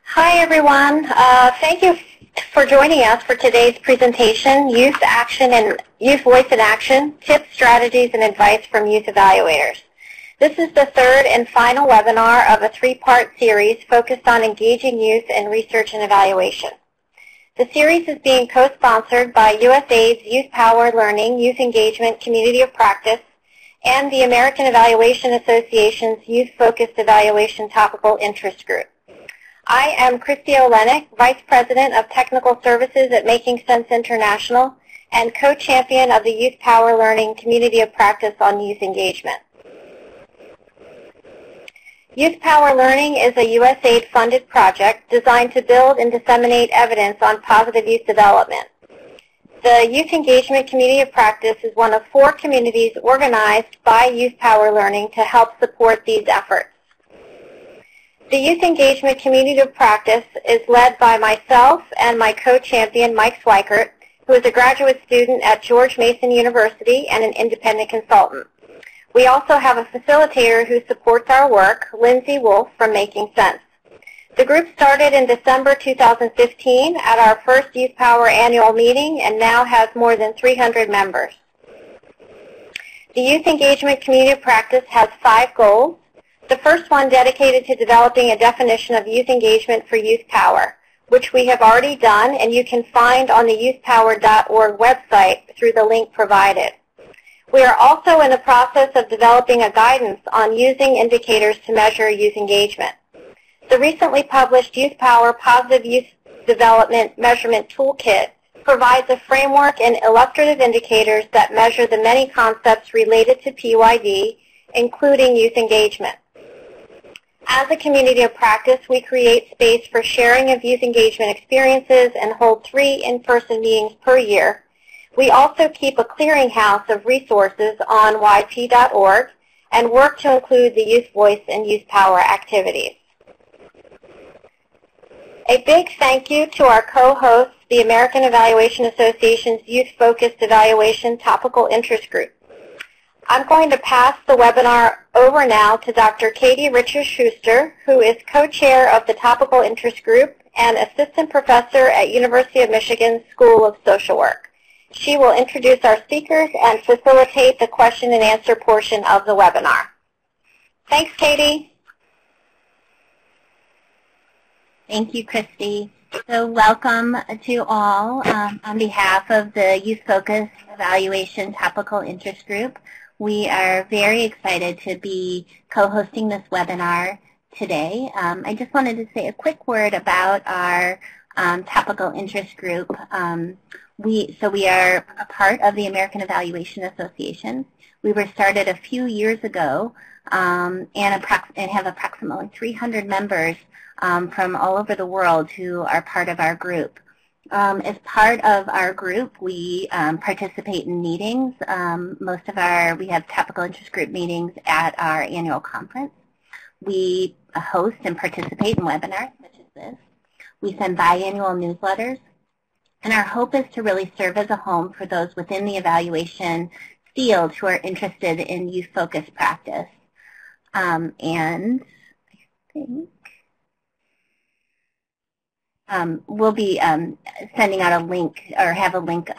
Hi, everyone. Thank you for joining us for today's presentation, Youth Voice in Action, Tips, Strategies, and Advice from Youth Evaluators. This is the third and final webinar of a three-part series focused on engaging youth in research and evaluation. The series is being co-sponsored by USAID's YouthPower Learning, Youth Engagement, Community of Practice, and the American Evaluation Association's Youth-Focused Evaluation Topical Interest Group. I am Christy Olenek, Vice President of Technical Services at Making Sense International and co-champion of the YouthPower Learning Community of Practice on Youth Engagement. YouthPower Learning is a USAID-funded project designed to build and disseminate evidence on positive youth development. The Youth Engagement Community of Practice is one of 4 communities organized by YouthPower Learning to help support these efforts. The Youth Engagement Community of Practice is led by myself and my co-champion, Mike Swikert, who is a graduate student at George Mason University and an independent consultant. We also have a facilitator who supports our work, Lindsay Wolf from Making Sense. The group started in December 2015 at our first YouthPower annual meeting and now has more than 300 members. The Youth Engagement Community of Practice has 5 goals. The first one dedicated to developing a definition of youth engagement for YouthPower, which we have already done and you can find on the youthpower.org website through the link provided. We are also in the process of developing a guidance on using indicators to measure youth engagement. The recently published YouthPower Positive Youth Development Measurement Toolkit provides a framework and illustrative indicators that measure the many concepts related to PYD, including youth engagement. As a community of practice, we create space for sharing of youth engagement experiences and hold 3 in-person meetings per year. We also keep a clearinghouse of resources on yp.org and work to include the Youth Voice and YouthPower activities. A big thank you to our co-hosts, the American Evaluation Association's Youth-Focused Evaluation Topical Interest Group. I'm going to pass the webinar over now to Dr. Katie Richer-Schuster, who is co-chair of the Topical Interest Group and assistant professor at University of Michigan School of Social Work. She will introduce our speakers and facilitate the question and answer portion of the webinar. Thanks, Katie. Thank you, Christy. So welcome to all on behalf of the Youth Focused Evaluation Topical Interest Group. We are very excited to be co-hosting this webinar today. I just wanted to say a quick word about our Topical Interest Group. We are a part of the American Evaluation Association. We were started a few years ago and have approximately 300 members from all over the world who are part of our group. As part of our group, we participate in meetings. We have Topical Interest Group meetings at our annual conference. We host and participate in webinars such as this. We send biannual newsletters. And our hope is to really serve as a home for those within the evaluation field who are interested in youth-focused practice. And I think we'll be sending out a link or have a link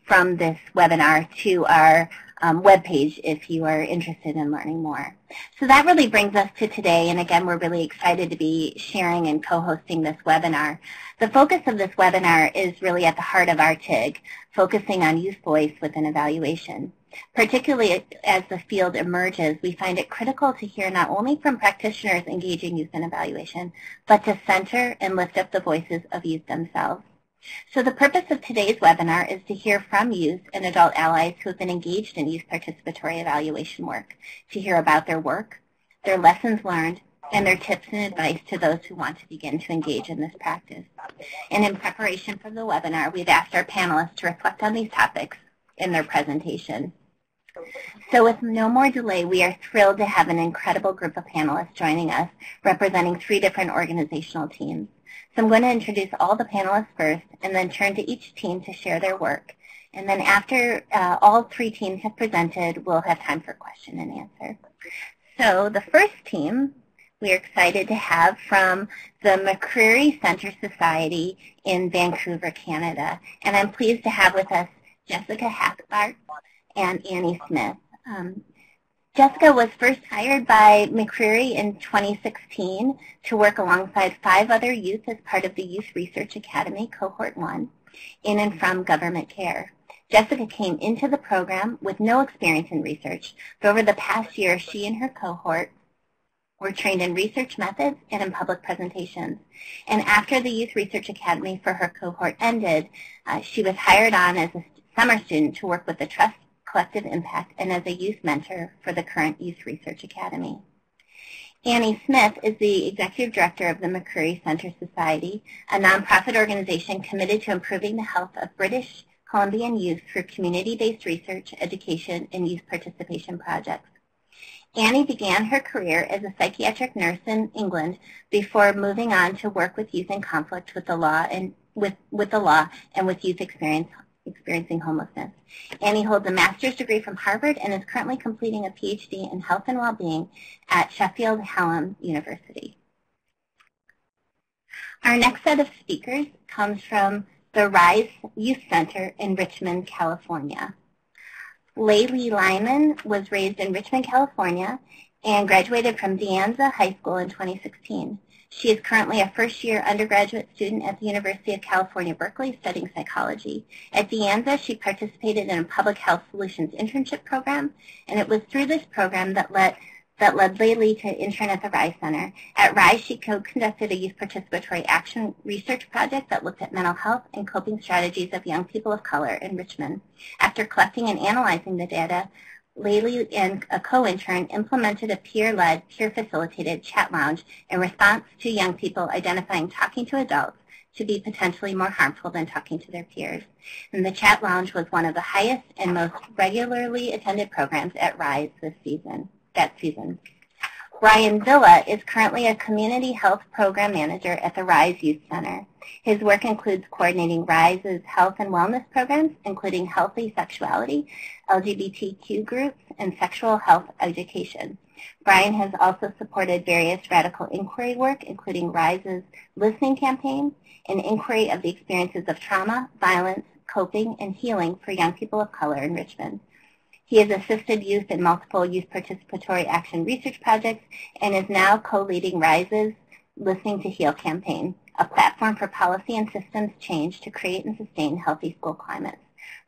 from this webinar to our webpage if you are interested in learning more. So that really brings us to today, and again, we're really excited to be sharing and co-hosting this webinar. The focus of this webinar is really at the heart of our TIG, focusing on youth voice within evaluation. Particularly as the field emerges, we find it critical to hear not only from practitioners engaging youth in evaluation, but to center and lift up the voices of youth themselves. So the purpose of today's webinar is to hear from youth and adult allies who have been engaged in youth participatory evaluation work, to hear about their work, their lessons learned, and their tips and advice to those who want to begin to engage in this practice. And in preparation for the webinar, we've asked our panelists to reflect on these topics in their presentation. So with no more delay, we are thrilled to have an incredible group of panelists joining us, representing 3 different organizational teams. So I'm going to introduce all the panelists first, and then turn to each team to share their work. And then after all 3 teams have presented, we'll have time for question and answer. So the first team we're excited to have from the McCleary Center Society in Vancouver, Canada. And I'm pleased to have with us Jessica Hackbart and Annie Smith. Jessica was first hired by McCleary in 2016 to work alongside 5 other youth as part of the Youth Research Academy Cohort 1 in and from government care. Jessica came into the program with no experience in research, but over the past year, she and her cohort were trained in research methods and in public presentations. And after the Youth Research Academy for her cohort ended, she was hired on as a summer student to work with the Trust Collective Impact and as a youth mentor for the current Youth Research Academy. Annie Smith is the Executive Director of the McCleary Center Society, a nonprofit organization committed to improving the health of British Columbian youth through community-based research, education, and youth participation projects. Annie began her career as a psychiatric nurse in England before moving on to work with youth in conflict with the law and with youth experiencing homelessness. Annie holds a master's degree from Harvard and is currently completing a PhD in health and well-being at Sheffield Hallam University. Our next set of speakers comes from the Rhys Youth Center in Richmond, California. Laylee Lyman was raised in Richmond, California and graduated from De Anza High School in 2016. She is currently a first-year undergraduate student at the University of California, Berkeley, studying psychology. At De Anza, she participated in a public health solutions internship program, and it was through this program that led Laylee to intern at the Rhys Center. At Rhys, she co-conducted a youth participatory action research project that looked at mental health and coping strategies of young people of color in Richmond. After collecting and analyzing the data, Laylee and a co-intern implemented a peer-led, peer-facilitated chat lounge in response to young people identifying talking to adults to be potentially more harmful than talking to their peers. And the chat lounge was one of the highest and most regularly attended programs at Rhys that season. Brian Villa is currently a community health program manager at the Rhys Youth Center. His work includes coordinating Rhys' health and wellness programs, including healthy sexuality, LGBTQ groups, and sexual health education. Brian has also supported various radical inquiry work, including Rhys' listening campaign, an inquiry of the experiences of trauma, violence, coping, and healing for young people of color in Richmond. He has assisted youth in multiple youth participatory action research projects and is now co-leading Rhys' Listening to Heal campaign, a platform for policy and systems change to create and sustain healthy school climates.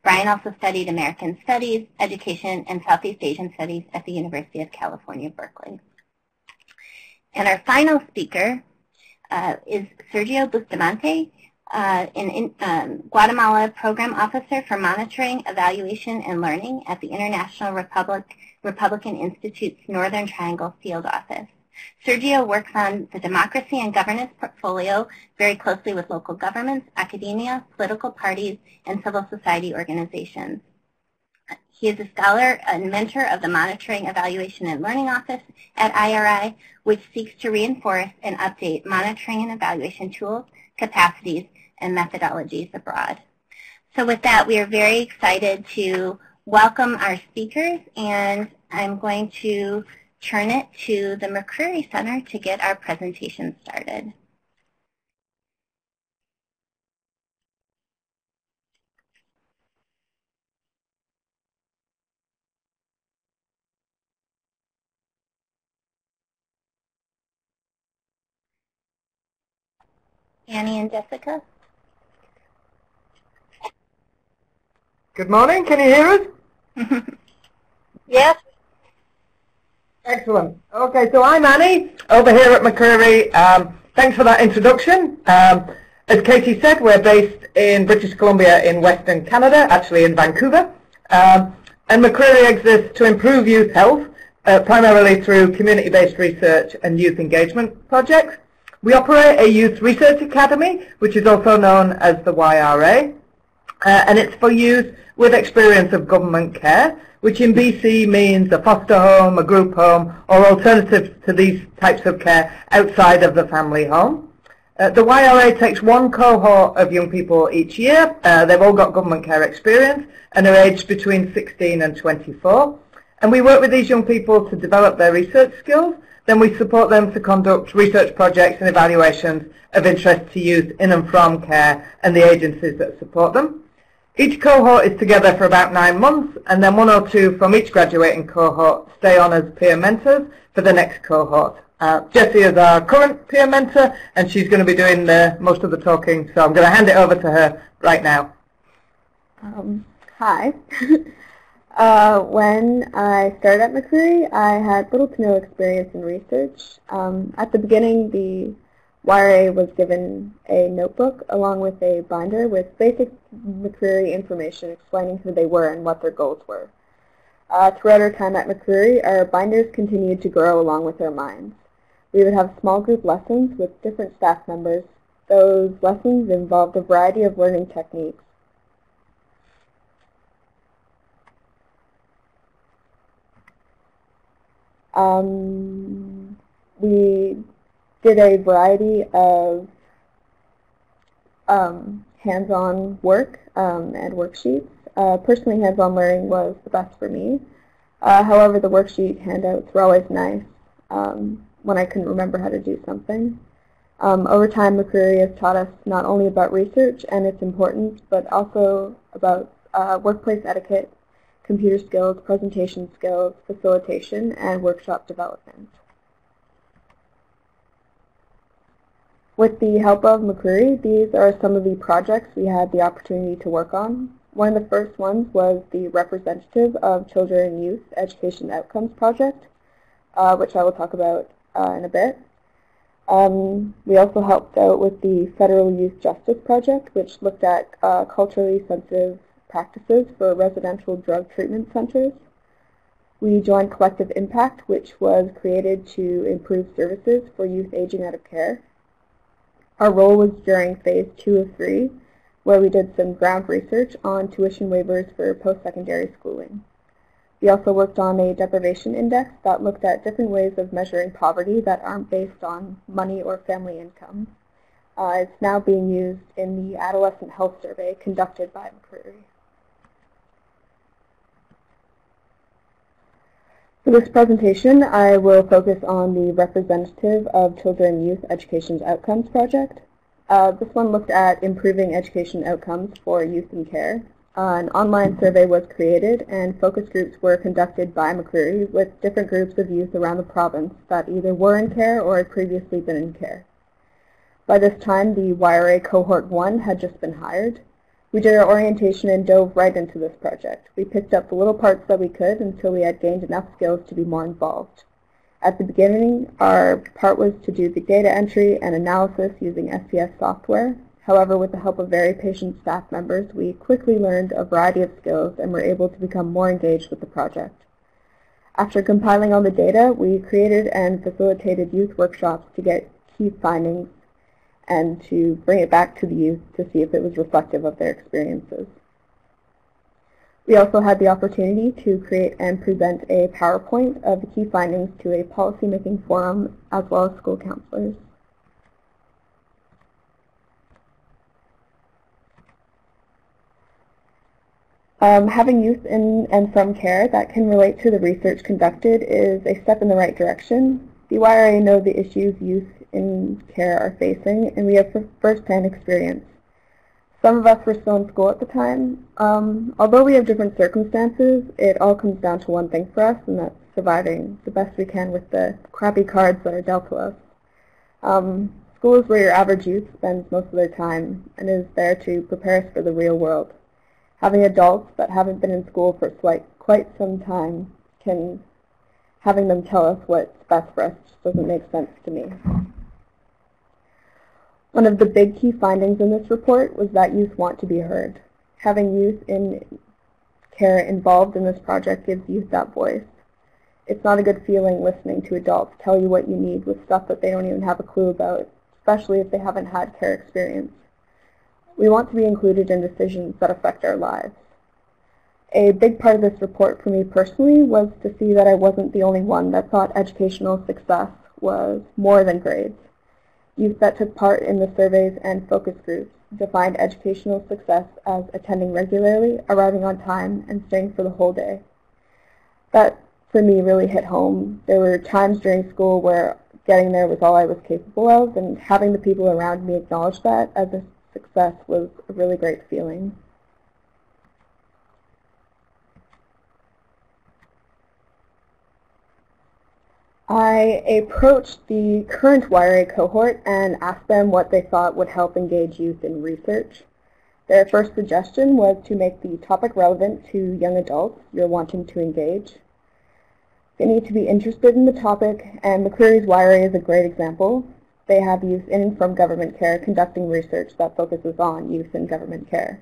Brian also studied American Studies, Education, and Southeast Asian Studies at the University of California, Berkeley. And our final speaker is Sergio Bustamante, Guatemala Program Officer for Monitoring, Evaluation, and Learning at the International Republican Institute's Northern Triangle Field Office. Sergio works on the democracy and governance portfolio very closely with local governments, academia, political parties, and civil society organizations. He is a scholar and mentor of the Monitoring, Evaluation, and Learning Office at IRI, which seeks to reinforce and update monitoring and evaluation tools, capacities, and methodologies abroad. So with that, we are very excited to welcome our speakers, and I'm going to turn it to the McCleary Center to get our presentation started. Annie and Jessica? Good morning. Can you hear us? Yes. Excellent. Okay, so I'm Annie, over here at McCleary. Thanks for that introduction. As Katie said, we're based in British Columbia in Western Canada, actually in Vancouver. And McCleary exists to improve youth health, primarily through community-based research and youth engagement projects. We operate a youth research academy, which is also known as the YRA, and it's for youth with experience of government care, which in BC means a foster home, a group home, or alternatives to these types of care outside of the family home. The YRA takes one cohort of young people each year. They've all got government care experience and are aged between 16 and 24. And we work with these young people to develop their research skills. Then we support them to conduct research projects and evaluations of interest to youth in and from care and the agencies that support them. Each cohort is together for about 9 months, and then 1 or 2 from each graduating cohort stay on as peer mentors for the next cohort. Jessie is our current peer mentor, and she's going to be doing most of the talking, so I'm going to hand it over to her right now. Hi. When I started at McCleary, I had little to no experience in research. At the beginning, the YRA was given a notebook along with a binder with basic McCleary information explaining who they were and what their goals were. Throughout our time at McCleary, our binders continued to grow along with our minds. We would have small group lessons with different staff members. Those lessons involved a variety of learning techniques. We did a variety of hands-on work and worksheets. Personally, hands-on learning was the best for me. However, the worksheet handouts were always nice when I couldn't remember how to do something. Over time, McCleary has taught us not only about research and its importance, but also about workplace etiquette, computer skills, presentation skills, facilitation, and workshop development. With the help of McCleary, these are some of the projects we had the opportunity to work on. One of the first ones was the Representative of Children and Youth Education Outcomes Project, which I will talk about in a bit. We also helped out with the Federal Youth Justice Project, which looked at culturally sensitive practices for residential drug treatment centers. We joined Collective Impact, which was created to improve services for youth aging out of care. Our role was during phase 2 of 3, where we did some ground research on tuition waivers for post-secondary schooling. We also worked on a deprivation index that looked at different ways of measuring poverty that aren't based on money or family income. It's now being used in the Adolescent Health Survey conducted by McCleary. For this presentation, I will focus on the Representative of Children and Youth Education Outcomes Project. This one looked at improving education outcomes for youth in care. An online survey was created and focus groups were conducted by McCleary with different groups of youth around the province that either were in care or had previously been in care. By this time, the YRA Cohort 1 had just been hired. We did our orientation and dove right into this project. We picked up the little parts that we could until we had gained enough skills to be more involved. At the beginning, our part was to do the data entry and analysis using SPS software. However, with the help of very patient staff members, we quickly learned a variety of skills and were able to become more engaged with the project. After compiling all the data, we created and facilitated youth workshops to get key findings and to bring it back to the youth to see if it was reflective of their experiences. We also had the opportunity to create and present a PowerPoint of the key findings to a policymaking forum as well as school counselors. Having youth in and from care that can relate to the research conducted is a step in the right direction. The YRA know the issues youth in care are facing, and we have first-hand experience. Some of us were still in school at the time. Although we have different circumstances, it all comes down to one thing for us, and that's surviving the best we can with the crappy cards that are dealt to us. School is where your average youth spends most of their time and is there to prepare us for the real world. Having adults that haven't been in school for quite some time, having them tell us what's best for us just doesn't make sense to me. One of the big key findings in this report was that youth want to be heard. Having youth in care involved in this project gives youth that voice. It's not a good feeling listening to adults tell you what you need with stuff that they don't even have a clue about, especially if they haven't had care experience. We want to be included in decisions that affect our lives. A big part of this report for me personally was to see that I wasn't the only one that thought educational success was more than grades. Youth that took part in the surveys and focus groups defined educational success as attending regularly, arriving on time, and staying for the whole day. That for me, really hit home. There were times during school where getting there was all I was capable of, and having the people around me acknowledge that as a success was a really great feeling. I approached the current YRA cohort and asked them what they thought would help engage youth in research. Their first suggestion was to make the topic relevant to young adults you're wanting to engage. They need to be interested in the topic, and McCleary's YRA is a great example. They have youth in and from government care conducting research that focuses on youth in government care.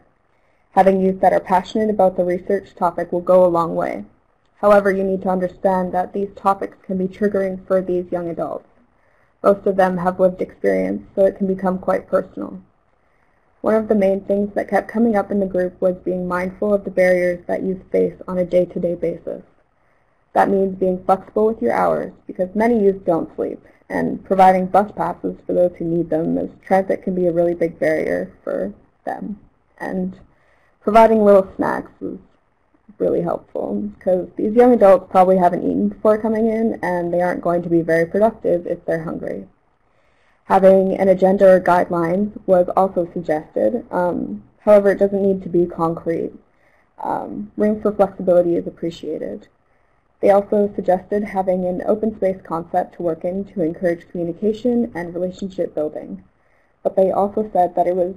Having youth that are passionate about the research topic will go a long way. However, you need to understand that these topics can be triggering for these young adults. Most of them have lived experience, so it can become quite personal. One of the main things that kept coming up in the group was being mindful of the barriers that youth face on a day-to-day basis. That means being flexible with your hours, because many youth don't sleep, and providing bus passes for those who need them, as transit can be a really big barrier for them. And providing little snacks is really helpful, because these young adults probably haven't eaten before coming in, and they aren't going to be very productive if they're hungry. Having an agenda or guidelines was also suggested. However, it doesn't need to be concrete. Room for flexibility is appreciated. They also suggested having an open space concept to work in to encourage communication and relationship building. But they also said that it was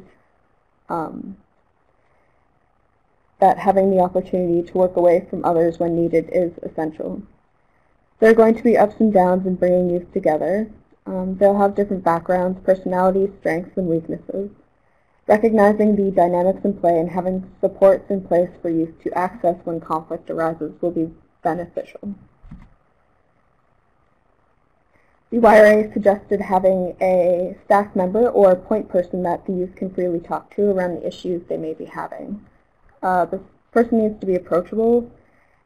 that having the opportunity to work away from others when needed is essential. There are going to be ups and downs in bringing youth together. They'll have different backgrounds, personalities, strengths, and weaknesses. Recognizing the dynamics in play and having supports in place for youth to access when conflict arises will be beneficial. The YRA suggested having a staff member or a point person that the youth can freely talk to around the issues they may be having. This person needs to be approachable,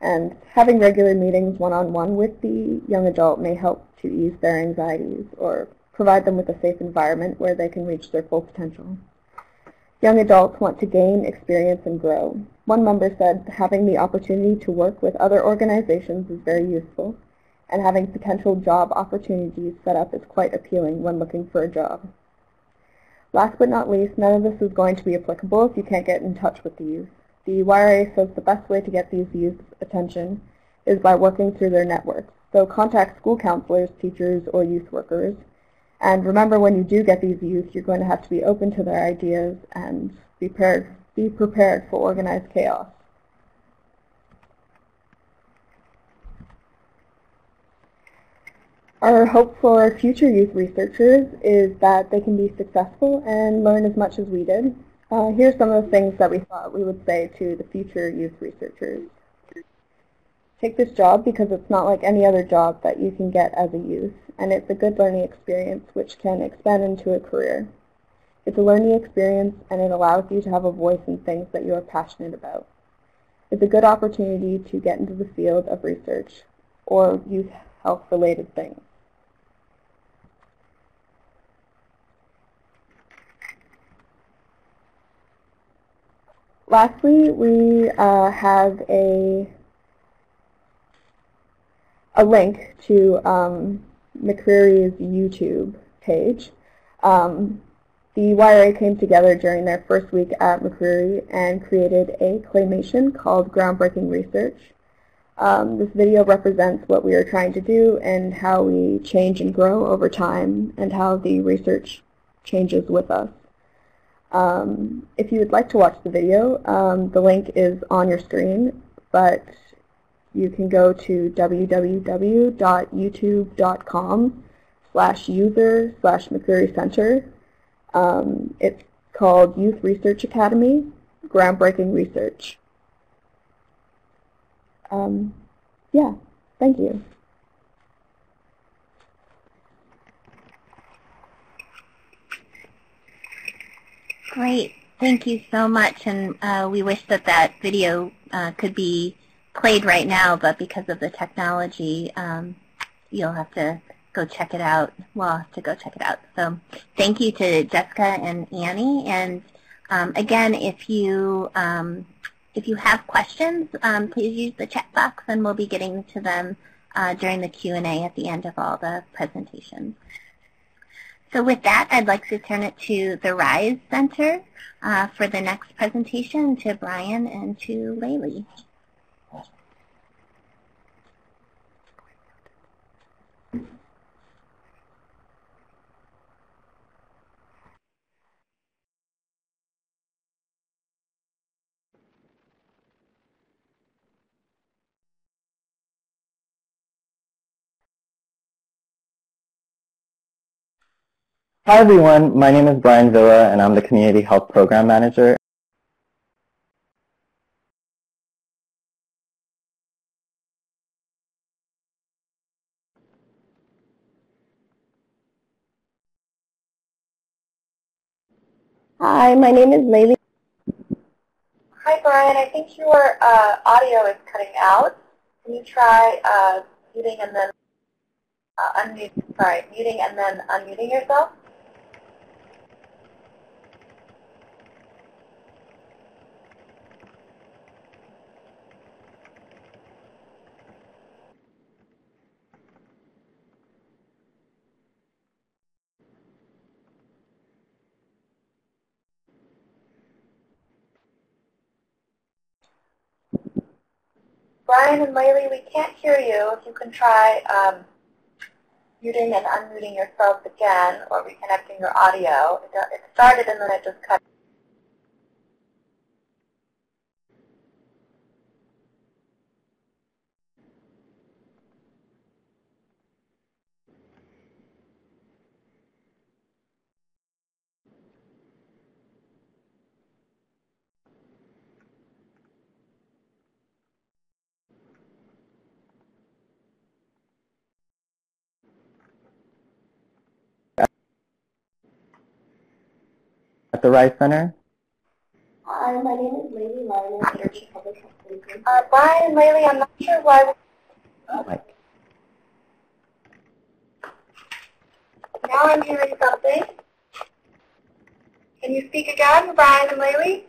and having regular meetings one-on-one with the young adult may help to ease their anxieties or provide them with a safe environment where they can reach their full potential. Young adults want to gain experience and grow. One member said having the opportunity to work with other organizations is very useful, and having potential job opportunities set up is quite appealing when looking for a job. Last but not least, none of this is going to be applicable if you can't get in touch with the youth. The YRA says the best way to get these youth's attention is by working through their networks. So contact school counselors, teachers, or youth workers. And remember, when you do get these youth, you're going to have to be open to their ideas and be prepared for organized chaos. Our hope for future youth researchers is that they can be successful and learn as much as we did. Here's some of the things that we thought we would say to the future youth researchers. Take this job because it's not like any other job that you can get as a youth, and it's a good learning experience which can expand into a career. It's a learning experience, and it allows you to have a voice in things that you are passionate about. It's a good opportunity to get into the field of research or youth health-related things. Lastly, we have a link to McCleary's YouTube page. The YRA came together during their first week at McCleary and created a claymation called Groundbreaking Research. This video represents what we are trying to do and how we change and grow over time and how the research changes with us. If you would like to watch the video, the link is on your screen, but you can go to www.youtube.com/user/McCleary Center. It's called Youth Research Academy, Groundbreaking Research. Yeah, thank you. Great. Thank you so much. And we wish that that video could be played right now, but because of the technology, you'll have to go check it out. We'll have to go check it out. So thank you to Jessica and Annie. And again, if you If you have questions, please use the chat box and we'll be getting to them during the Q&A at the end of all the presentations. So with that, I'd like to turn it to the Rhys Center for the next presentation, to Brian and to Laylee. Hi everyone, my name is Brian Villa and I'm the Community Health Program Manager. Hi, my name is Laylee. Hi, Brian. I think your audio is cutting out. Can you try muting and then muting and then unmuting yourself? Brian and Laylee, we can't hear you. If you can try muting and unmuting yourselves again, or reconnecting your audio. It started and then it just cut. At the Rhys Center. Hi, my name is Laylee Lyon, Energy Public Health Safety. Brian and Laylee, I'm not sure why. Mike. Now I'm hearing something. Can you speak again, Brian and Laylee?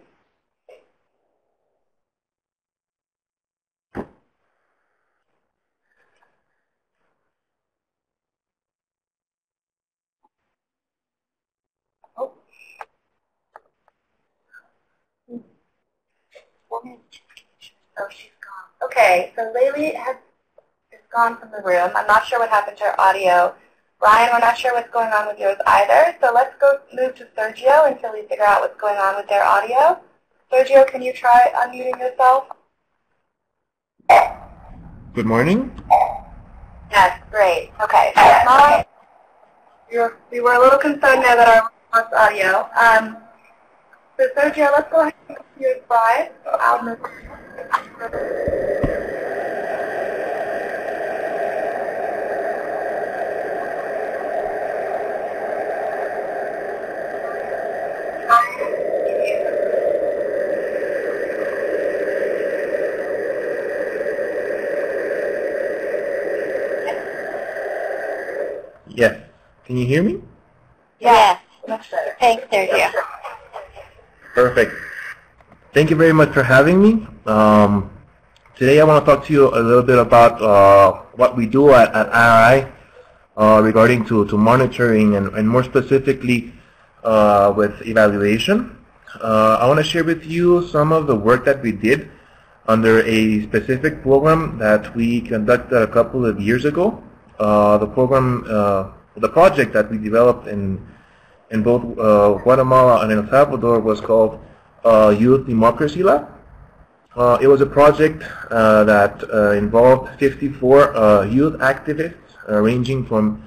Oh. Oh, she's gone. Okay, so Laylee is gone from the room. I'm not sure what happened to her audio. Brian, we're not sure what's going on with yours either, so let's move to Sergio until we figure out what's going on with their audio. Sergio, can you try unmuting yourself? Good morning. Yes, great. Okay, so we were a little concerned there that our lost audio. So Sergio, let's go ahead and do your slides. I'll move. Yes. Can you hear me? Yes, much better. Thanks, Sergio. Perfect. Thank you very much for having me. Today I want to talk to you a little bit about what we do at IRI regarding to monitoring and more specifically with evaluation. I want to share with you some of the work that we did under a specific program that we conducted a couple of years ago. The project that we developed in both Guatemala and El Salvador was called Youth Democracy Lab. It was a project that involved 54 youth activists ranging from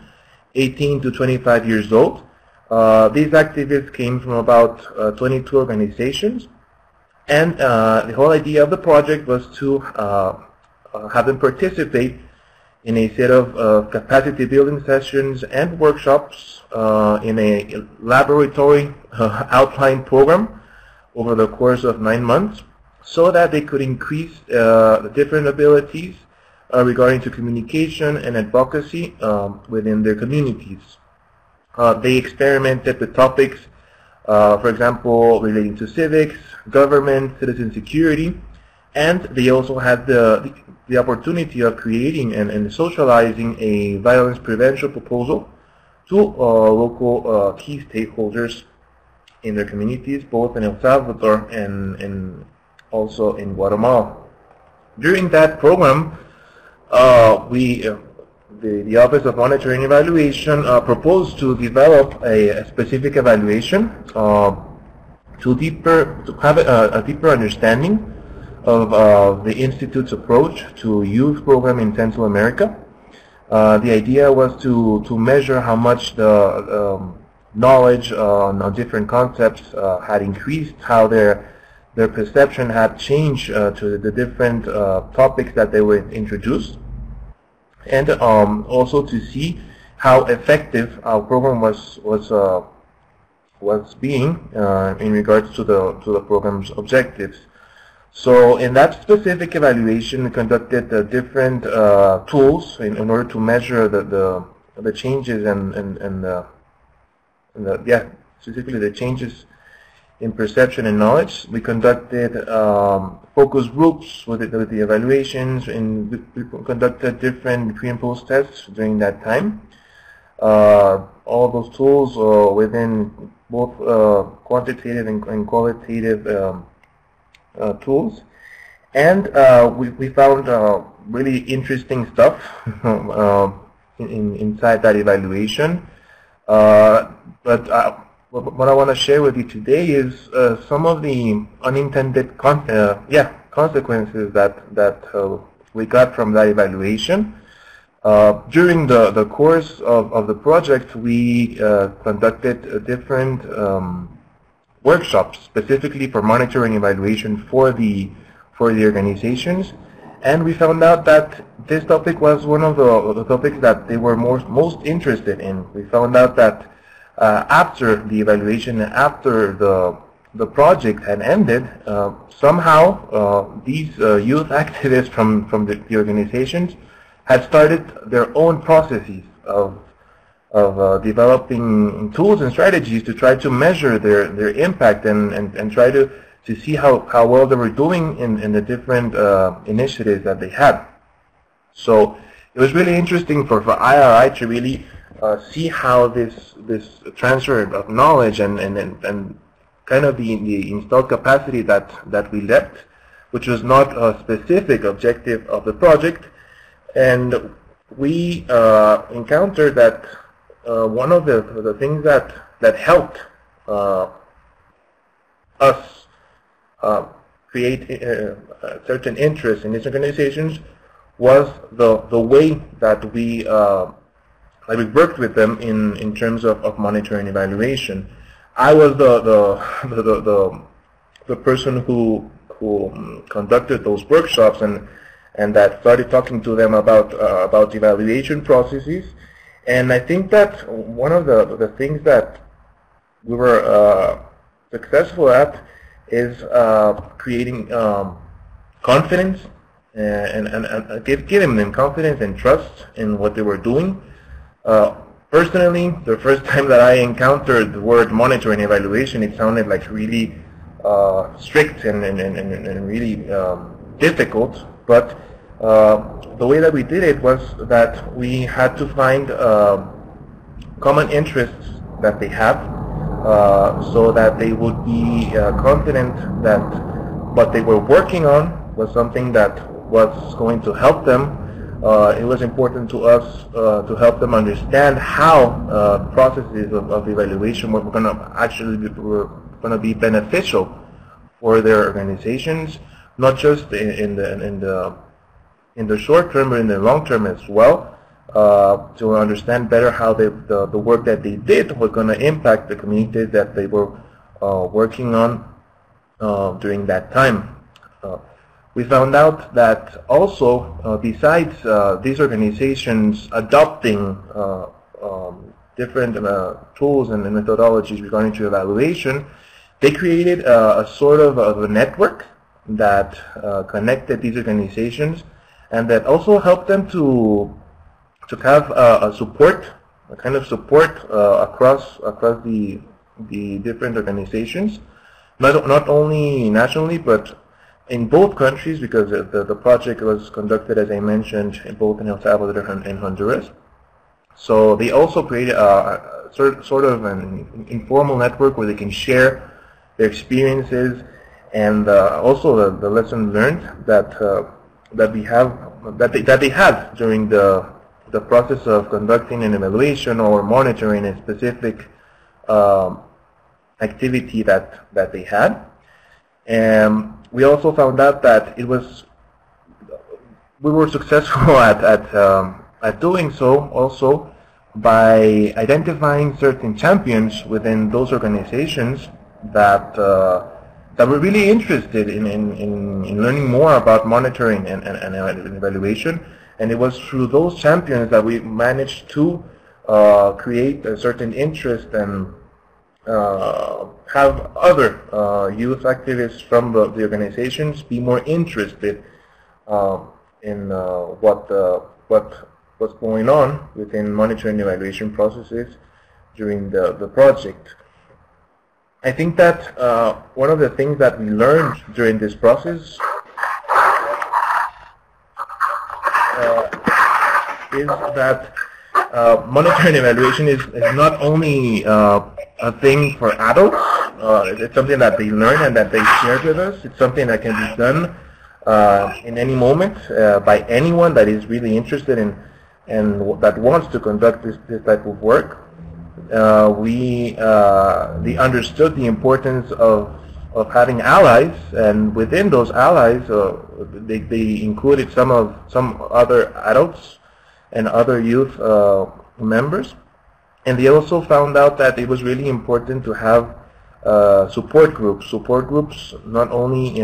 18 to 25 years old. These activists came from about 22 organizations, and the whole idea of the project was to have them participate in a set of capacity building sessions and workshops in a laboratory outline program over the course of 9 months, so that they could increase the different abilities regarding to communication and advocacy within their communities. They experimented with topics, for example, relating to civics, government, citizen security, and they also had the opportunity of creating and socializing a violence prevention proposal to local key stakeholders in their communities, both in El Salvador and also in Guatemala. During that program, the Office of Monitoring and Evaluation proposed to develop a specific evaluation to have a deeper understanding of the Institute's approach to youth program in Central America. The idea was to measure how much the knowledge on different concepts had increased, how their perception had changed to the different topics that they were introduced, and also to see how effective our program was being in regards to the program's objectives. So in that specific evaluation, we conducted different tools in order to measure the changes specifically the changes in perception and knowledge. We conducted focus groups with the evaluations, and we conducted different pre and post tests during that time. All those tools within both quantitative and qualitative tools, and we found really interesting stuff inside that evaluation. But what I want to share with you today is some of the unintended consequences that we got from that evaluation. During the course of the project, we conducted different workshops specifically for monitoring evaluation for the organizations, and we found out that this topic was one of the topics that they were most interested in. We found out that after the evaluation, after the project had ended, somehow these youth activists from the organizations had started their own processes of developing tools and strategies to try to measure their impact and try to see how well they were doing in the different initiatives that they had. So it was really interesting for IRI to really see how this transfer of knowledge and kind of the installed capacity that we left, which was not a specific objective of the project. And we encountered that one of the things that helped us create certain interest in these organizations was the way that we worked with them in terms of monitoring and evaluation. I was the person who conducted those workshops and that started talking to them about evaluation processes. And I think that one of the things that we were successful at is creating confidence and giving them confidence and trust in what they were doing. Personally, the first time that I encountered the word monitoring and evaluation, it sounded like really strict and really difficult. But the way that we did it was that we had to find common interests that they have, so that they would be confident that what they were working on was something that was going to help them. It was important to us to help them understand how processes of evaluation were going to be beneficial for their organizations, not just in the short term, but in the long term as well, to understand better how the work that they did was going to impact the communities that they were working on during that time. We found out that also, besides these organizations adopting different tools and methodologies regarding to evaluation, they created a sort of a network that connected these organizations, and that also helped them to have a kind of support across the different organizations, not only nationally, but in both countries, because the project was conducted, as I mentioned, both in El Salvador and Honduras. So they also created a sort of an informal network where they can share their experiences and also the lesson learned that they had during the process of conducting an evaluation or monitoring a specific activity that they had. And we also found out that we were successful at doing so also by identifying certain champions within those organizations that were really interested in learning more about monitoring and evaluation. And it was through those champions that we managed to create a certain interest and have other youth activists from the organizations be more interested in what's going on within monitoring and evaluation processes during the project. I think that one of the things that we learned during this process is that monitoring and evaluation is not only a thing for adults. It's something that they learn and that they share with us. It's something that can be done in any moment by anyone that is really interested in and that wants to conduct this type of work. They understood the importance of having allies, and within those allies, they included some other adults and other youth members. And they also found out that it was really important to have support groups not only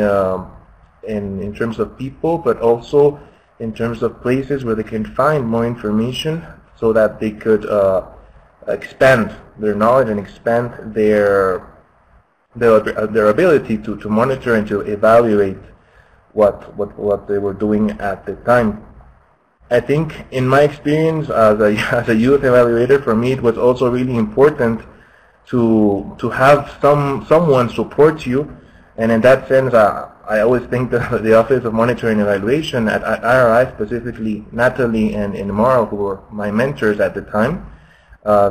in terms of people, but also in terms of places where they can find more information so that they could expand their knowledge and expand their ability to monitor and to evaluate what they were doing at the time. I think in my experience as a youth evaluator, for me it was also really important to have someone support you, and in that sense I always think that the Office of Monitoring and Evaluation at IRI, specifically Natalie and Mara, who were my mentors at the time,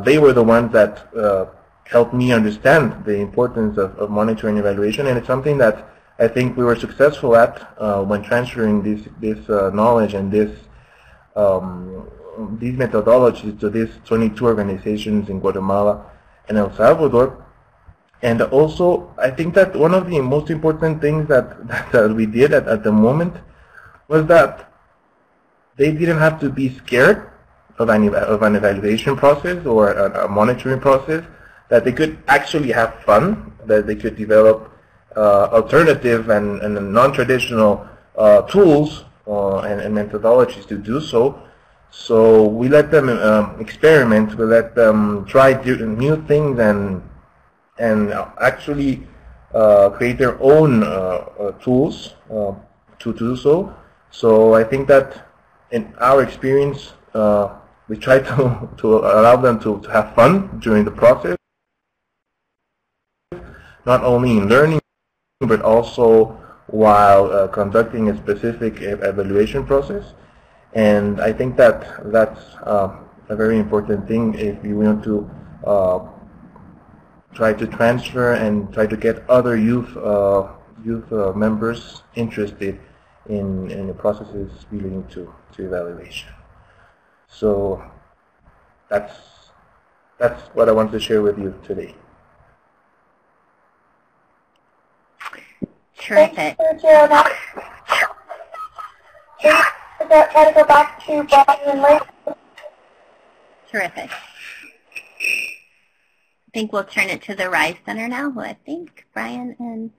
they were the ones that helped me understand the importance of monitoring and evaluation, and it's something that I think we were successful at when transferring this knowledge and these methodologies to these 22 organizations in Guatemala and El Salvador. And also, I think that one of the most important things that we did at the moment was that they didn't have to be scared of an evaluation process or a monitoring process, that they could actually have fun, that they could develop alternative and non-traditional tools and methodologies to do so. So we let them experiment, we let them try new things and actually create their own tools to do so. So I think that in our experience, we try to allow them to have fun during the process, not only in learning, but also while conducting a specific evaluation process. And I think that that's a very important thing if you want to try to transfer and try to get other youth members interested in the processes relating to evaluation. So that's what I want to share with you today. Terrific. Thanks, Gerald. Try to go back to Brian and Laylee. Terrific. I think we'll turn it to the Rhys Center now, who I think Brian and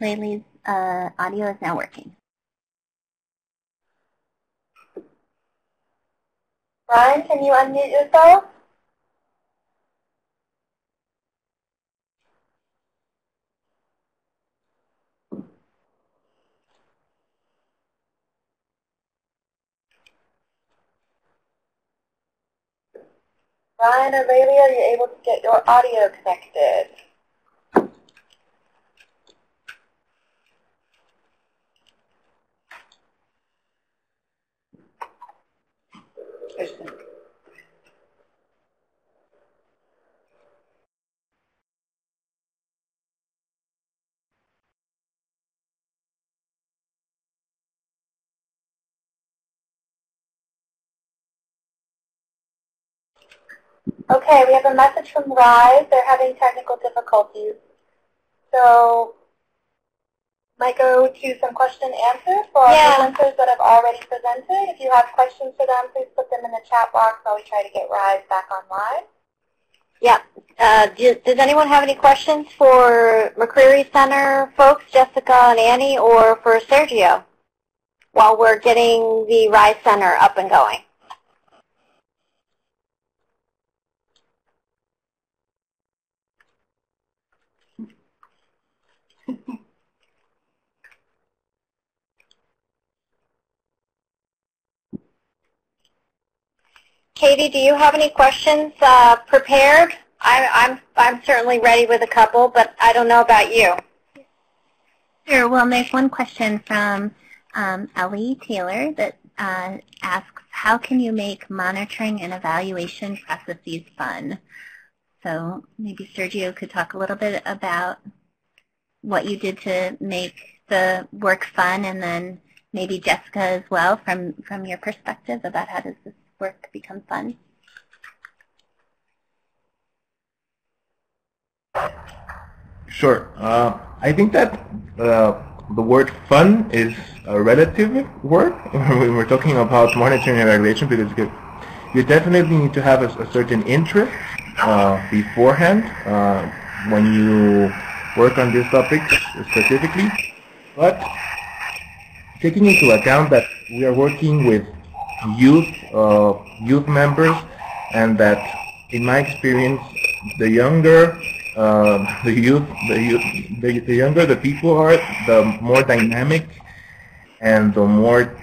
Laylee's audio is now working. Brian, can you unmute yourself? Brian or Laylee, are you able to get your audio connected? Okay, we have a message from Rhys. They're having technical difficulties. So, might go to some question and answers for our presenters that have already presented. If you have questions for them, please put them in the chat box while we try to get Rhys back online. Yeah. Does anyone have any questions for McCleary Center folks, Jessica and Annie, or for Sergio while we're getting the Rhys Center up and going? Katie, do you have any questions prepared? I'm certainly ready with a couple, but I don't know about you. Sure. Well, there's one question from Ellie Taylor that asks, how can you make monitoring and evaluation processes fun? So maybe Sergio could talk a little bit about what you did to make the work fun, and then maybe Jessica as well from your perspective about how does this work become fun? Sure. I think that the word fun is a relative word when we're talking about monitoring and evaluation, because you definitely need to have a certain interest beforehand when you work on these topics specifically. But taking into account that we are working with youth members, and that in my experience, the younger the younger the people are, the more dynamic and the more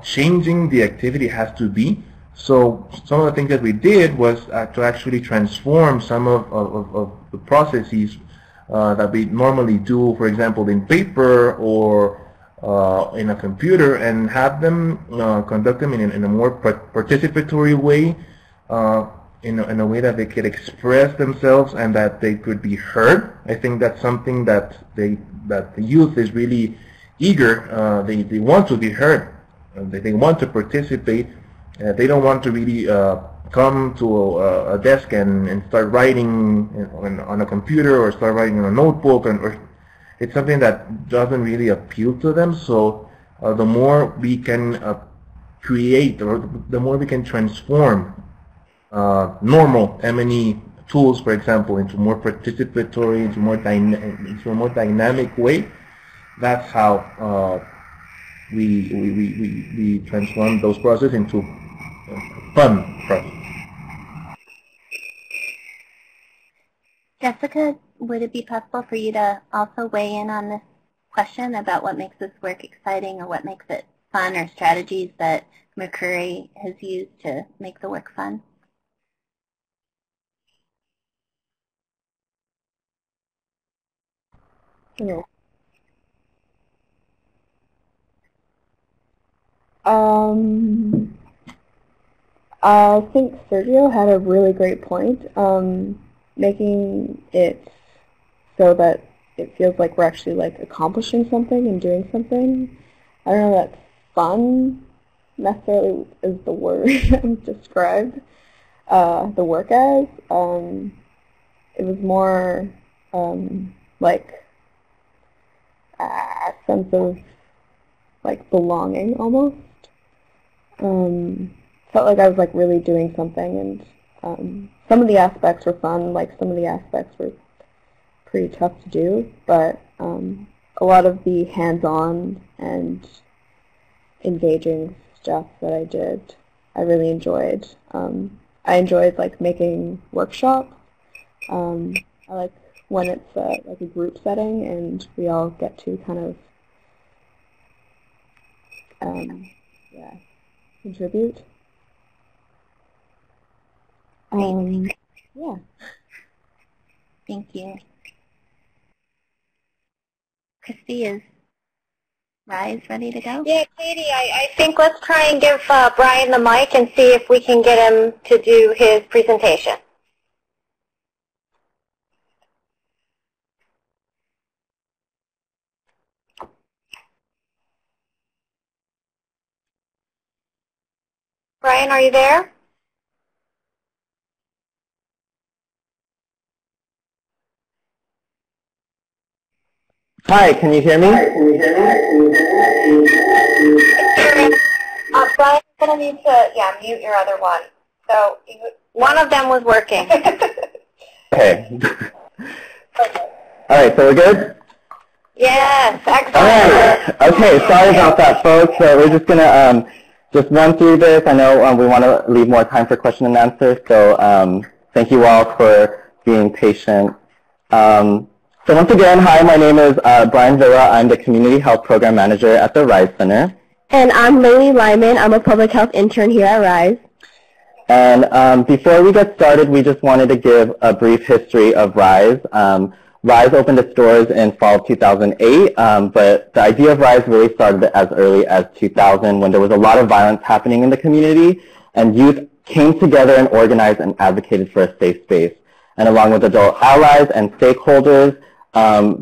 changing the activity has to be. So some of the things that we did was to actually transform some of the processes that we normally do, for example, in paper or in a computer, and have them conduct them in a more participatory way, in a way that they could express themselves and that they could be heard. I think that's something that the youth is really eager. They want to be heard. They want to participate. They don't want to really come to a desk and start writing on a computer or start writing on a notebook, or it's something that doesn't really appeal to them. So the more we can create, or the more we can transform normal M&E tools, for example, into more participatory, into a more dynamic way, that's how we transform those processes into fun process. Jessica, would it be possible for you to also weigh in on this question about what makes this work exciting, or what makes it fun, or strategies that McCleary has used to make the work fun? Yeah. I think Sergio had a really great point, making it so that it feels like we're actually like accomplishing something and doing something. I don't know that fun necessarily is the word I've described the work as. It was more like a sense of like belonging almost. Felt like I was like really doing something, and some of the aspects were fun, like some of the aspects were pretty tough to do, but a lot of the hands-on and engaging stuff that I did, I really enjoyed. I enjoyed like making workshops. I like when it's like a group setting and we all get to kind of yeah, contribute. Yeah. Thank you. Christy, is Rhys ready to go? Yeah, Katie, I think let's try and give Brian the mic and see if we can get him to do his presentation. Brian, are you there? Hi, can you hear me? Brian's going to need to, mute your other one. So one of them was working. Okay. All right, so we're good? Yes, excellent. All right. Okay, sorry about that, folks. So we're just going to just run through this. I know we want to leave more time for question and answer, so thank you all for being patient. So once again, hi, my name is Brian Villa. I'm the Community Health Program Manager at the Rhys Center. And I'm Laylee Lyman. I'm a public health intern here at Rhys. And before we get started, we just wanted to give a brief history of Rhys. Rhys opened its doors in fall of 2008, but the idea of Rhys really started as early as 2000 when there was a lot of violence happening in the community, and youth came together and organized and advocated for a safe space. And along with adult allies and stakeholders,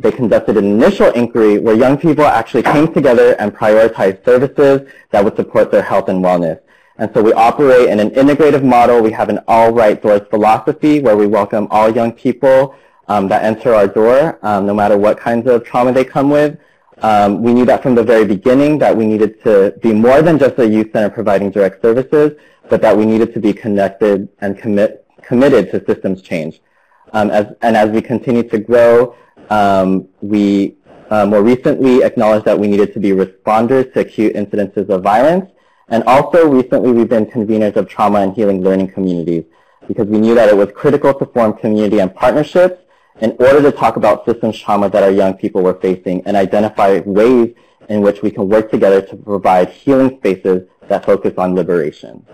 they conducted an initial inquiry where young people actually came together and prioritized services that would support their health and wellness. And so we operate in an integrative model. We have an all right doors philosophy where we welcome all young people that enter our door, no matter what kinds of trauma they come with. We knew that from the very beginning that we needed to be more than just a youth center providing direct services, but that we needed to be connected and committed to systems change. As we continue to grow, we more recently acknowledged that we needed to be responders to acute incidences of violence. And also recently we've been conveners of trauma and healing learning communities because we knew that it was critical to form community and partnerships in order to talk about systems trauma that our young people were facing and identify ways in which we can work together to provide healing spaces that focus on liberation.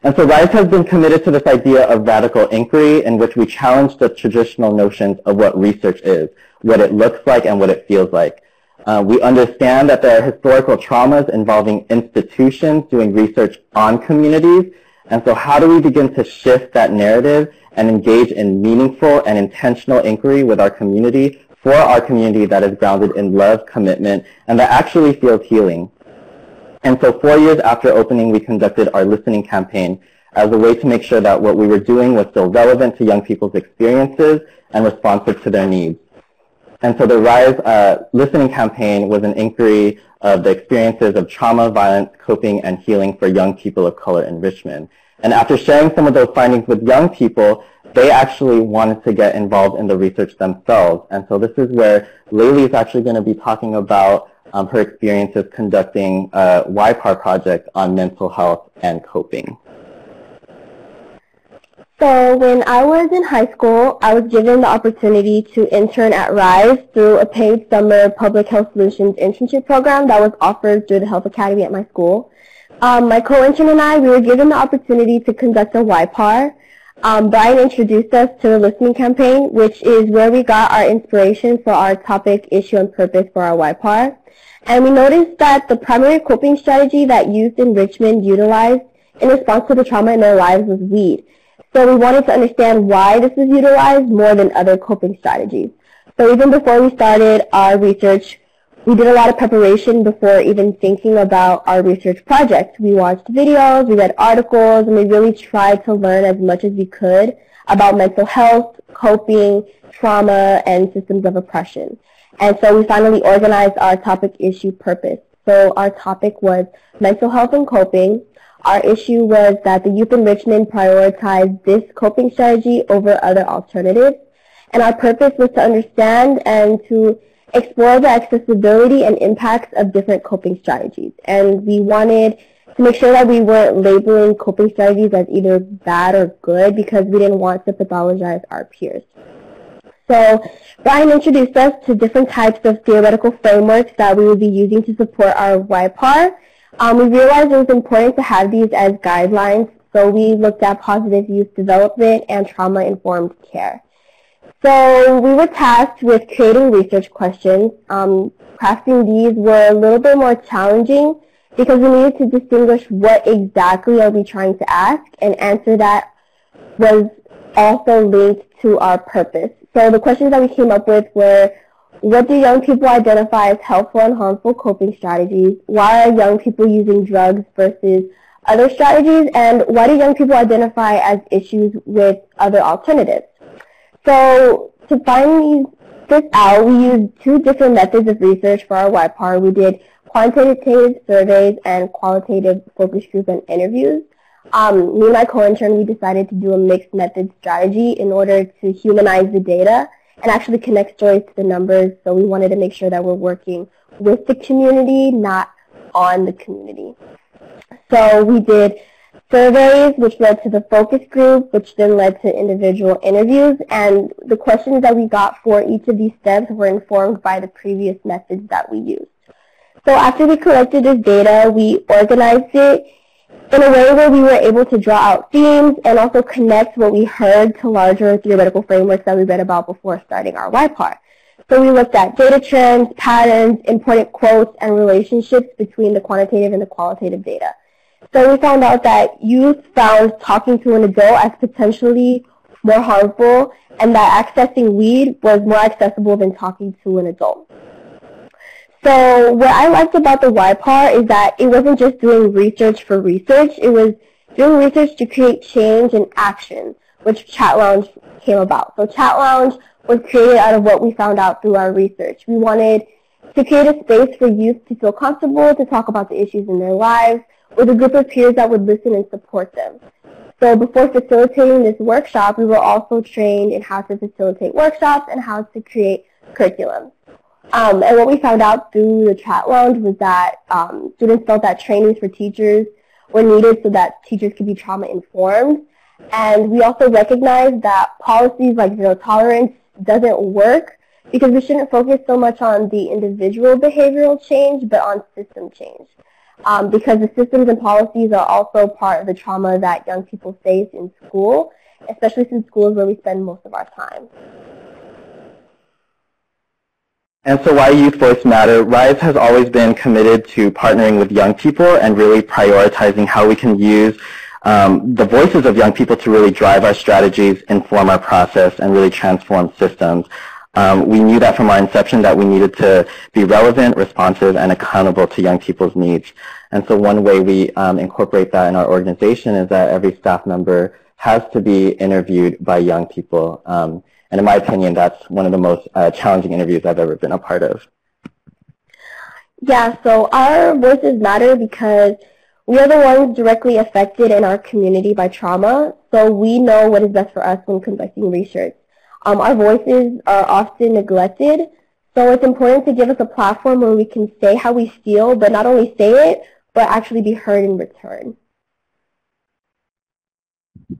And so Rhys has been committed to this idea of radical inquiry in which we challenge the traditional notions of what research is, what it looks like, and what it feels like. We understand that there are historical traumas involving institutions doing research on communities, and so how do we begin to shift that narrative and engage in meaningful and intentional inquiry with our community for our community that is grounded in love, commitment, and that actually feels healing. And so 4 years after opening, we conducted our listening campaign as a way to make sure that what we were doing was still relevant to young people's experiences and responsive to their needs. And so the Rhys listening campaign was an inquiry of the experiences of trauma, violence, coping, and healing for young people of color in Richmond. And after sharing some of those findings with young people, they actually wanted to get involved in the research themselves. And so this is where Laylee is actually going to be talking about her experiences conducting a YPAR project on mental health and coping. So when I was in high school, I was given the opportunity to intern at Rhys through a paid summer public health solutions internship program that was offered through the health academy at my school. My co-intern and I, we were given the opportunity to conduct a YPAR. Brian introduced us to the listening campaign, which is where we got our inspiration for our topic, issue, and purpose for our YPAR. And we noticed that the primary coping strategy that youth in Richmond utilized in response to the trauma in their lives was weed. So we wanted to understand why this was utilized more than other coping strategies. So even before we started our research, we did a lot of preparation before even thinking about our research project. We watched videos, we read articles, and we really tried to learn as much as we could about mental health, coping, trauma, and systems of oppression. And so we finally organized our topic, issue, purpose. So our topic was mental health and coping. Our issue was that the youth in Richmond prioritized this coping strategy over other alternatives. And our purpose was to understand and to explore the accessibility and impacts of different coping strategies. And we wanted to make sure that we weren't labeling coping strategies as either bad or good because we didn't want to pathologize our peers. So Brian introduced us to different types of theoretical frameworks that we would be using to support our YPAR. We realized it was important to have these as guidelines, so we looked at positive youth development and trauma-informed care. So we were tasked with creating research questions. Crafting these were a little bit more challenging because we needed to distinguish what exactly are we trying to ask, and answer that was also linked to our purpose. So the questions that we came up with were, what do young people identify as helpful and harmful coping strategies? Why are young people using drugs versus other strategies? And why do young people identify as issues with other alternatives? So to find these test this out, we used two different methods of research for our YPAR. We did quantitative surveys and qualitative focus group and interviews. Me and my co-intern, we decided to do a mixed method strategy in order to humanize the data and actually connect stories to the numbers. So we wanted to make sure that we're working with the community, not on the community. So we did surveys, which led to the focus group, which then led to individual interviews, and the questions that we got for each of these steps were informed by the previous methods that we used. So after we collected this data, we organized it in a way where we were able to draw out themes and also connect what we heard to larger theoretical frameworks that we read about before starting our YPAR. So we looked at data trends, patterns, important quotes, and relationships between the quantitative and the qualitative data. So we found out that youth found talking to an adult as potentially more harmful, and that accessing weed was more accessible than talking to an adult. So what I liked about the YPAR is that it wasn't just doing research for research, it was doing research to create change and action, which Chat Lounge came about. So Chat Lounge was created out of what we found out through our research. We wanted to create a space for youth to feel comfortable to talk about the issues in their lives with a group of peers that would listen and support them. So before facilitating this workshop, we were also trained in how to facilitate workshops and how to create curriculum. And what we found out through the Chat Lounge was that students felt that trainings for teachers were needed so that teachers could be trauma informed. And we also recognized that policies like zero tolerance doesn't work because we shouldn't focus so much on the individual behavioral change, but on system change. Because the systems and policies are also part of the trauma that young people face in school, especially since school is where we spend most of our time. And so why Youth Voice Matter? RISE has always been committed to partnering with young people and really prioritizing how we can use the voices of young people to really drive our strategies, inform our process, and really transform systems. We knew that from our inception that we needed to be relevant, responsive, and accountable to young people's needs. And so one way we incorporate that in our organization is that every staff member has to be interviewed by young people. And in my opinion, that's one of the most challenging interviews I've ever been a part of. Yeah, so our voices matter because we are the ones directly affected in our community by trauma, so we know what is best for us when conducting research. Our voices are often neglected, so it's important to give us a platform where we can say how we feel, but not only say it, but actually be heard in return.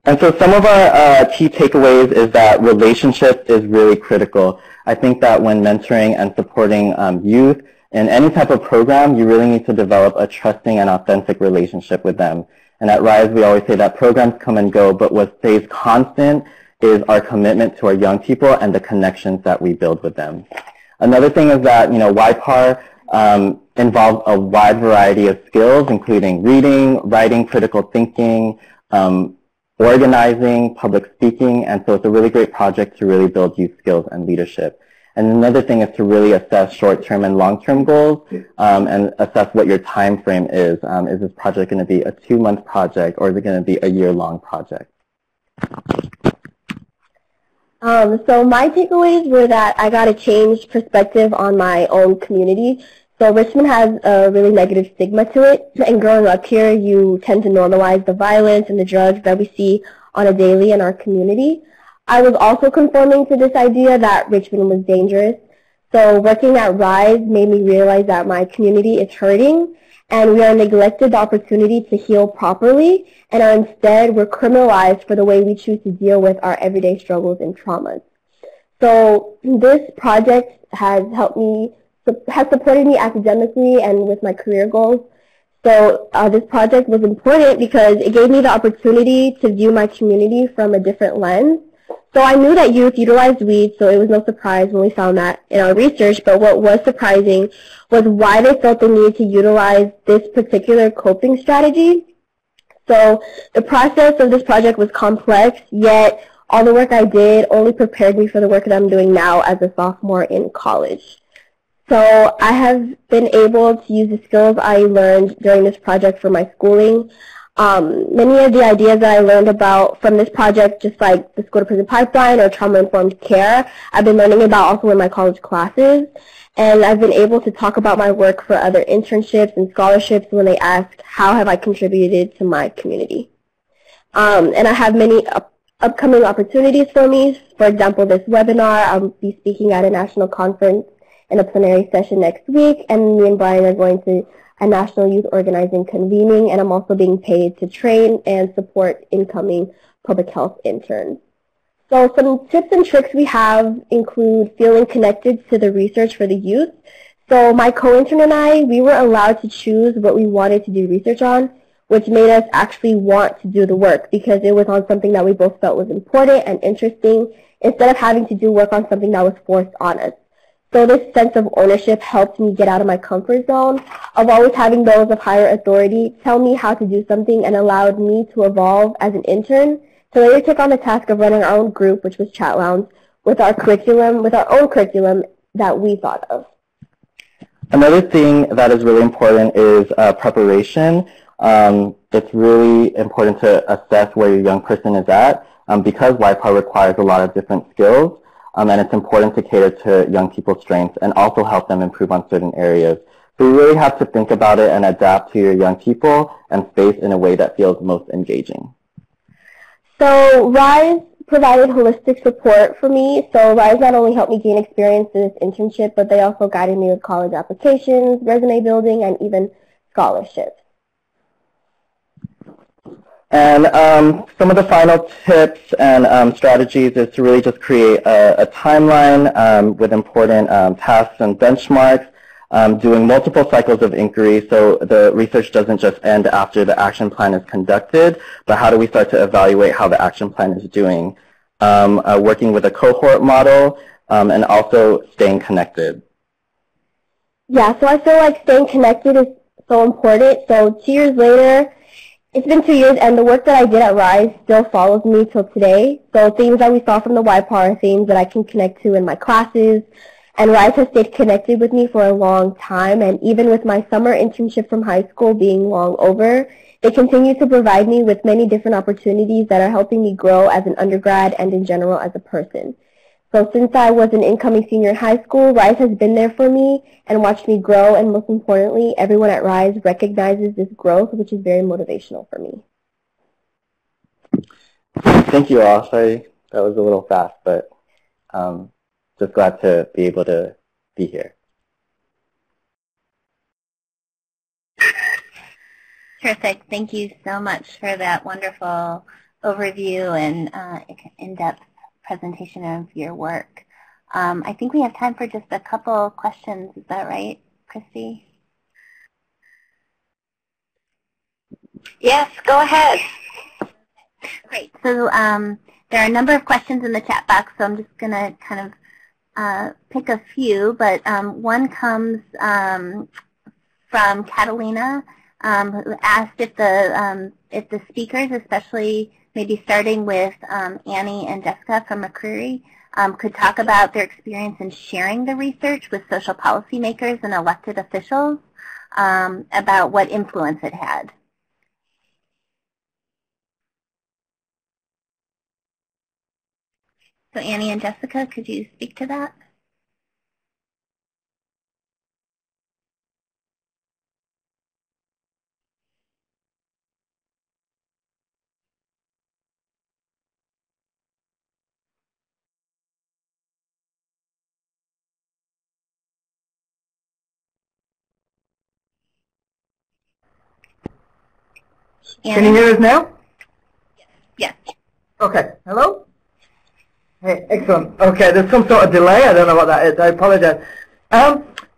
And so some of our key takeaways is that relationship is really critical. I think that when mentoring and supporting youth in any type of program, you really need to develop a trusting and authentic relationship with them. And at RISE, we always say that programs come and go, but what stays constant is our commitment to our young people and the connections that we build with them. Another thing is that, YPAR involves a wide variety of skills, including reading, writing, critical thinking, organizing, public speaking, and so it's a really great project to really build youth skills and leadership. And another thing is to really assess short-term and long-term goals and assess what your time frame is. Is this project going to be a 2-month project or is it going to be a year-long project? So my takeaways were that I got a changed perspective on my own community. So Richmond has a really negative stigma to it, and growing up here, you tend to normalize the violence and the drugs that we see on a daily in our community. I was also conforming to this idea that Richmond was dangerous. So working at RISE made me realize that my community is hurting, and we are neglected the opportunity to heal properly, and are instead we're criminalized for the way we choose to deal with our everyday struggles and traumas. So this project has supported me academically and with my career goals. So this project was important because it gave me the opportunity to view my community from a different lens. So I knew that youth utilized weed, so it was no surprise when we found that in our research, but what was surprising was why they felt the need to utilize this particular coping strategy. So the process of this project was complex, yet all the work I did only prepared me for the work that I'm doing now as a sophomore in college. So I have been able to use the skills I learned during this project for my schooling. Many of the ideas that I learned about from this project, just like the school to prison pipeline or trauma-informed care, I've been learning about also in my college classes. And I've been able to talk about my work for other internships and scholarships when they ask, how have I contributed to my community? And I have many upcoming opportunities for me. For example, this webinar, I'll be speaking at a national conference in a plenary session next week, and me and Brian are going to a national youth organizing convening, and I'm also being paid to train and support incoming public health interns. So some tips and tricks we have include feeling connected to the research for the youth. So my co-intern and I, we were allowed to choose what we wanted to do research on, which made us actually want to do the work because it was on something that we both felt was important and interesting instead of having to do work on something that was forced on us. So this sense of ownership helped me get out of my comfort zone of always having those of higher authority tell me how to do something, and allowed me to evolve as an intern to later take on the task of running our own group, which was Chat Lounge, with our own curriculum that we thought of. Another thing that is really important is preparation. It's really important to assess where your young person is at because YPAR requires a lot of different skills. And it's important to cater to young people's strengths and also help them improve on certain areas. So you really have to think about it and adapt to your young people and space in a way that feels most engaging. So Rhys provided holistic support for me. So Rhys not only helped me gain experience in this internship, but they also guided me with college applications, resume building, and even scholarships. And some of the final tips and strategies is to really just create a timeline with important tasks and benchmarks, doing multiple cycles of inquiry so the research doesn't just end after the action plan is conducted, but how do we start to evaluate how the action plan is doing, working with a cohort model, and also staying connected. Yeah, so I feel like staying connected is so important. So 2 years later, it's been 2 years, and the work that I did at Rhys still follows me till today. So things that we saw from the YPAR are things that I can connect to in my classes, and Rhys has stayed connected with me for a long time, and even with my summer internship from high school being long over, they continue to provide me with many different opportunities that are helping me grow as an undergrad and in general as a person. So since I was an incoming senior in high school, Rhys has been there for me and watched me grow, and most importantly, everyone at Rhys recognizes this growth, which is very motivational for me. Thank you all. Sorry that was a little fast, but just glad to be able to be here. Terrific. Thank you so much for that wonderful overview and in-depth presentation of your work. I think we have time for just a couple questions. Is that right, Christy? Yes, go ahead. Great. So there are a number of questions in the chat box, so I'm just going to kind of pick a few, but one comes from Catalina, who asked if the speakers, especially maybe starting with Annie and Jessica from McCleary, could talk about their experience in sharing the research with social policymakers and elected officials about what influence it had. So Annie and Jessica, could you speak to that? Can you hear us now? Yes. Okay. Hello? Hey, excellent. Okay, there's some sort of delay. I don't know what that is. I apologize.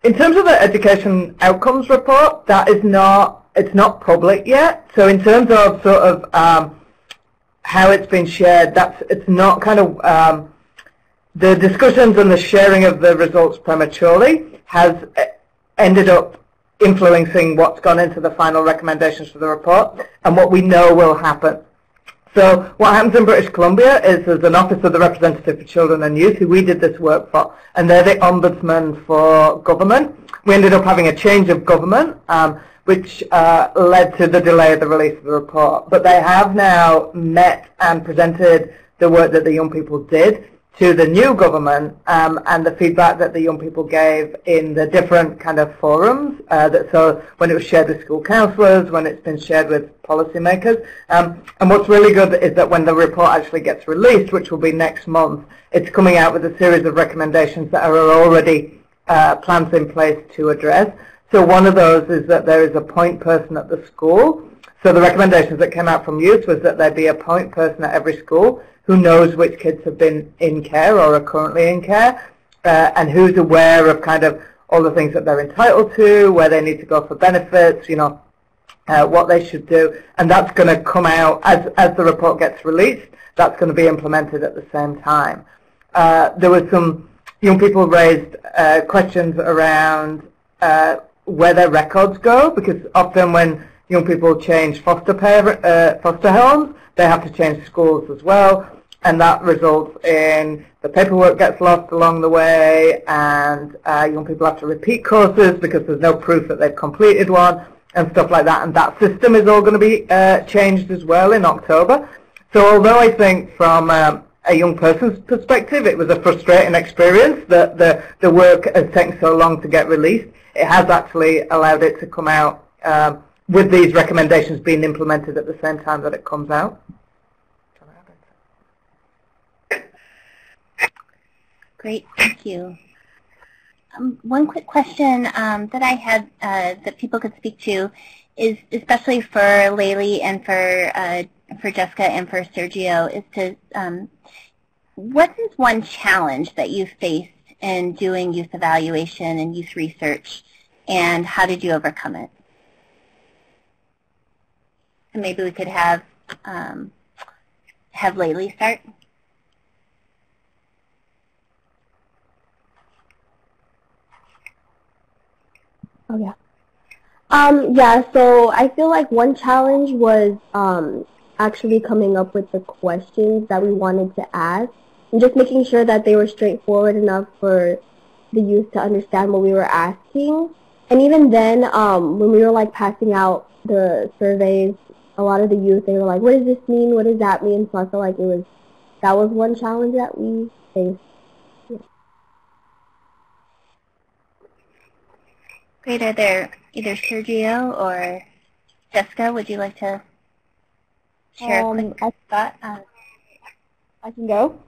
In terms of the education outcomes report, that is it's not public yet. So in terms of sort of how it's been shared, it's not kind of the discussions and the sharing of the results prematurely has ended up influencing what's gone into the final recommendations for the report and what we know will happen. So what happens in British Columbia is there's an Office of the Representative for Children and Youth who we did this work for, and they're the ombudsman for government. We ended up having a change of government, but which led to the delay of the release of the report. But they have now met and presented the work that the young people did to the new government, and the feedback that the young people gave in the different kind of forums, so when it was shared with school counsellors, when it's been shared with policymakers. And what's really good is that when the report actually gets released, which will be next month, it's coming out with a series of recommendations that are already plans in place to address. So one of those is that there is a point person at the school. So the recommendations that came out from youth was that there be a point person at every school who knows which kids have been in care or are currently in care, and who's aware of kind of all the things that they're entitled to, where they need to go for benefits, you know, what they should do. And that's going to come out as the report gets released. That's going to be implemented at the same time. There was some young people raised questions around where their records go, because often when young people change foster homes, they have to change schools as well, and that results in the paperwork gets lost along the way, and young people have to repeat courses because there's no proof that they've completed one, and stuff like that. And that system is all going to be changed as well in October. So although I think from a young person's perspective it was a frustrating experience that the work has taken so long to get released, it has actually allowed it to come out with these recommendations being implemented at the same time that it comes out. Great, thank you. One quick question that I had that people could speak to is, especially for Laylee and for Jessica and for Sergio, is to what is one challenge that you faced in doing youth evaluation and youth research, and how did you overcome it? And maybe we could have Laylee start. Oh, yeah. Yeah, so I feel like one challenge was actually coming up with the questions that we wanted to ask, and just making sure that they were straightforward enough for the youth to understand what we were asking. And even then, when we were like passing out the surveys, a lot of the youth, they were like, what does this mean? What does that mean? So I feel like that was one challenge that we faced. Great. Are there either Sergio or Jessica? Would you like to share a quick thought? I can go.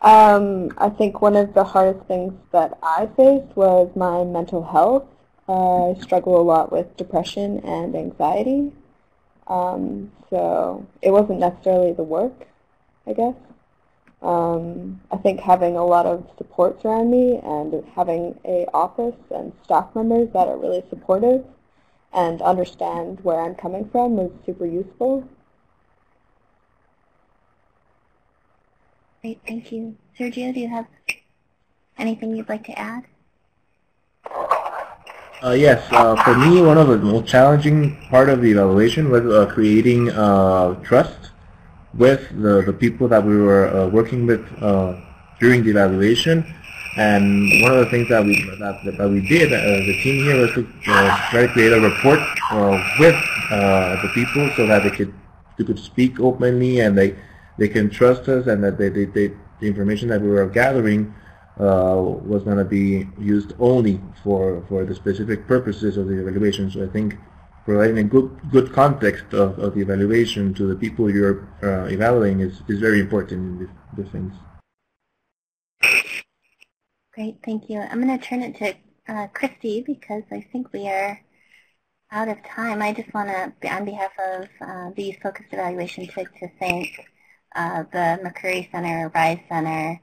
I think one of the hardest things that I faced was my mental health. I struggle a lot with depression and anxiety. So it wasn't necessarily the work, I guess. I think having a lot of supports around me and having an office and staff members that are really supportive and understand where I'm coming from was super useful. Great, thank you. Sergio, do you have anything you'd like to add? Yes, for me, one of the most challenging part of the evaluation was creating trust with the people that we were working with during the evaluation. And one of the things that we did as a team here was to try to create a rapport with the people so that they could speak openly and they can trust us, and that the information that we were gathering was going to be used only for the specific purposes of the evaluation. So I think providing a good context of the evaluation to the people you're evaluating is very important in these things. Great, thank you. I'm going to turn it to Christy because I think we are out of time. I just want to, on behalf of the Youth Focused Evaluation, to thank the McCleary Center, Rhys Center,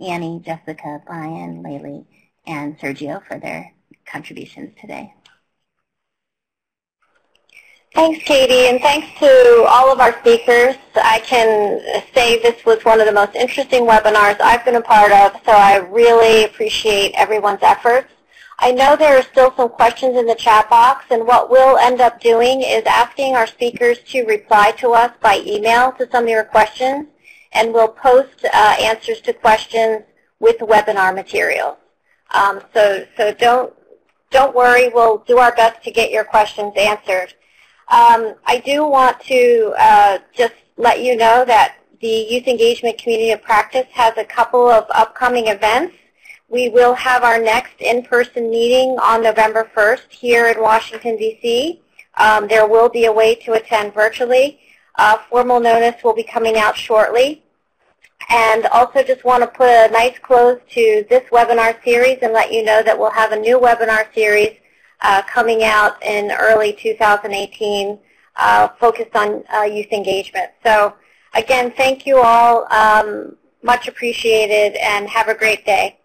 Annie, Jessica, Brian, Laylee, and Sergio for their contributions today. Thanks, Katie, and thanks to all of our speakers. I can say this was one of the most interesting webinars I've been a part of, so I really appreciate everyone's efforts. I know there are still some questions in the chat box, and what we'll end up doing is asking our speakers to reply to us by email to some of your questions, and we'll post answers to questions with webinar materials. So don't worry, we'll do our best to get your questions answered. I do want to just let you know that the Youth Engagement Community of Practice has a couple of upcoming events. We will have our next in-person meeting on November 1st here in Washington, D.C. There will be a way to attend virtually. Formal notice will be coming out shortly. And also just want to put a nice close to this webinar series and let you know that we'll have a new webinar series coming out in early 2018 focused on youth engagement. So again, thank you all. Much appreciated, and have a great day.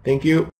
Thank you.